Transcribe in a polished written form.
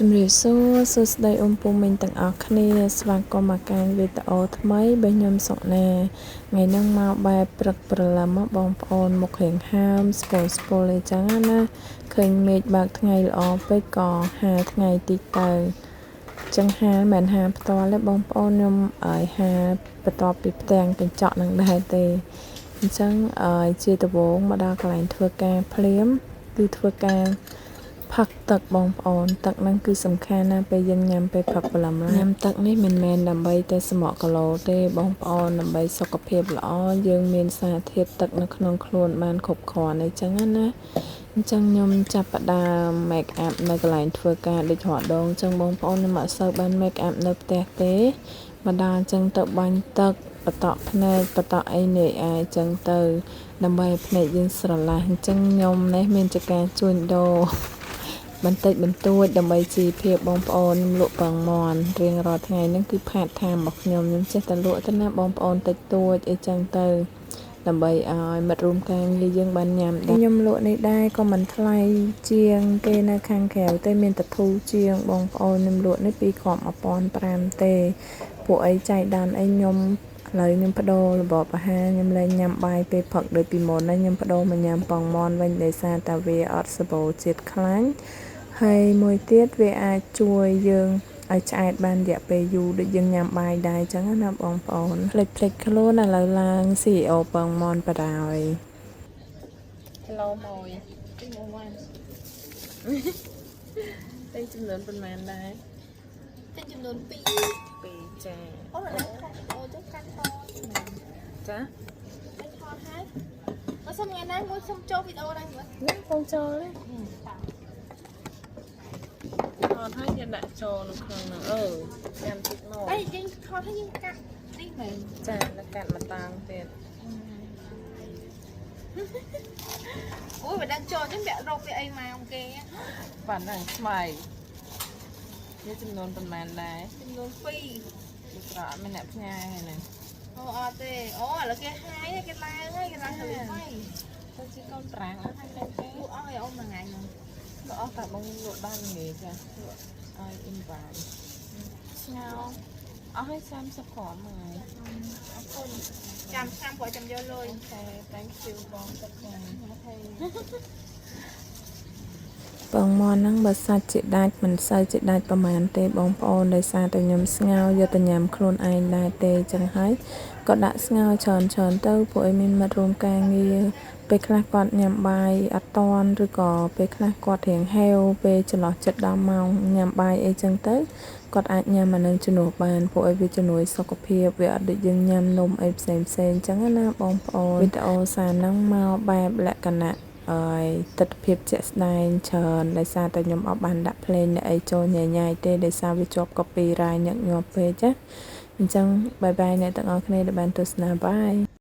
ជំរាបសួរសួស្តីអ៊ំពូមីងទាំងអស់គ្នាស្វាគមន៍មកកាន់វីដេអូថ្មីរបស់ខ្ញុំសុកណាថ្ងៃហ្នឹងមកបែបព្រឹកព្រលឹមមកបងប្អូនមុខរៀងហើមស្ពុលអីចឹងណាឃើញមេឃបើកថ្ងៃល្អពេកក៏ហាលថ្ងៃតិចទៅចឹងហាលមិនហាលផ្ទាល់ទេបងប្អូនខ្ញុំឲ្យហាលបន្ទាប់ពីផ្ទាំងកញ្ចក់នឹងដែរទេអញ្ចឹងជាដំបូងមកដល់កន្លែងធ្វើការភ្លាមគឺធ្វើការផឹកទឹកបងប្អូនទឹកហ្នឹងគឺសំខាន់ណាស់ពេលយើងញ៉ាំពេលផឹកព្រលឹមញ៉ាំទឹកនេះមិនមែនដើម្បីតែសម្រក់គីឡូទេបងប្អូនដើម្បីសុខភាពល្អយើងមានសារធាតុទឹកនៅក្នុងខ្លួនបានគ្រប់គ្រាន់អីចឹងណាអញ្ចឹងខ្ញុំចាប់ផ្ដើម make up នៅកន្លែងធ្វើការដូចរាល់ដងអញ្ចឹងបងប្អូនខ្ញុំអត់សូវបាន make up នៅផ្ទះទេមកដល់អញ្ចឹងទៅបាញ់ទឹកបតក់ភ្នែកបតក់អីនេះអញ្ចឹងទៅដើម្បីភ្នែកយើងស្រឡះអញ្ចឹងខ្ញុំនេះមានចការជួញដូរបន្តិចបន្តួចដើម្បីជីវភាពបងប្អូនខ្ញុំលក់ពងមាន់រៀងរាល់ថ្ងៃហ្នឹងគឺផាតថាមរបស់ខ្ញុំចេះតែលក់ទៅណាបងប្អូនតិចតួចអីចឹងទៅដើម្បីឲ្យមិត្តរួមការងារយើងបានញ៉ាំដែរខ្ញុំលក់នេះដែរក៏មិនថ្លៃជាងគេនៅខាងក្រៅទេមានតែធូរជាងបងប្អូនខ្ញុំលក់នេះពីគ្រាប់1500ទេពួកអីចៃដន្យអីខ្ញុំឥឡូវខ្ញុំបដូររបបអាហារខ្ញុំលែងញ៉ាំបាយពេលផឹកដូចពីមុនណាខ្ញុំបដូរមកញ៉ាំពងមាន់វិញដោយសារតែវាអត់សបូរជាតិខ្លាញ់ហើយមួយទៀតវាអាចជួយយើងឲ្យឆ្អែតបានរយៈពេលយូរដូចយើងញ៉ាំបាយដែរអញ្ចឹងណាបងប្អូនភ្លេចខ្លួនឥឡូវឡើង CEO ពងមាន់បដ ாய் គីឡូមួយទី1តែចំនួនប៉ុន្មានដែរតែចំនួន2ចាអូទៅកាន់តចាទៅថតហើយបើសុំថ្ងៃណាមួយសុំចូលវីដេអូដែរមើលនេះខ្ញុំចូលទេថតហើយយើងដាក់ចូលនៅក្នុងហ្នឹងញ៉ាំតិចមកអីយើងថតហើយយើងកាត់នេះមែនចាแล้วកាត់មកតាំងទៀតអូយមិនដឹងចូលចឹងវារកវាអីមកគេប៉ណ្ណឹងស្មៃនេះចំនួនប៉ុន្មានដែរចំនួន2ស្រកមានអ្នកផ្ញើហើយហ្នឹងអូអត់ទេអូឥឡូវគេហាយគេឡើងហើយគេឡើងទៅវិញទៅជាកូនប្រាំងអត់ហើយគេលក់អស់ឲ្យអូនមួយថ្ងៃហ្នឹងលក់អស់តែបងលក់ដល់ល្ងាចចាលក់ឲ្យអ៊ីនវ៉ានស្ងោអស់ឲ្យ30គ្រាប់ហើយអរគុណចាំព្រោះចាំយកលុយអូខេ thank you បងទឹកហ្នឹងអូខេពងមាន់ហ្នឹងបើសាច់ជាដាច់មិនសូវជាដាច់ប្រហែលទេបងប្អូនដោយសារតែខ្ញុំស្ងោយកទៅញ៉ាំខ្លួនឯងដែរទេចឹងហើយក៏ដាក់ស្ងោច្រើនទៅព្រោះឲ្យមានមិត្តរួមការងារពេលខ្លះគាត់ញ៉ាំបាយអត់តាន់ឬក៏ពេលខ្លះគាត់រៀងហេវពេលចន្លោះចិត្តដល់ម៉ោងញ៉ាំបាយអីចឹងទៅគាត់អាចញ៉ាំអានឹងជំនួសបានព្រោះឲ្យវាជំនួយសុខភាពវាអត់ដូចយើងញ៉ាំនំអីផ្សេងចឹងណាបងប្អូនវីដេអូសារហ្នឹងមកបែបលក្ខណៈឲ្យទស្សនវិជ្ជាជាក់ស្ដែងច្រើនដោយសារតែខ្ញុំអត់បានដាក់ភ្លេងអ្នកអីចូលញ៉ៃទេដោយសារវាជាប់ copyright ញឹកញាប់ពេកចាអញ្ចឹងបាយអ្នកទាំងអស់គ្នាដែលបានទស្សនាបាយ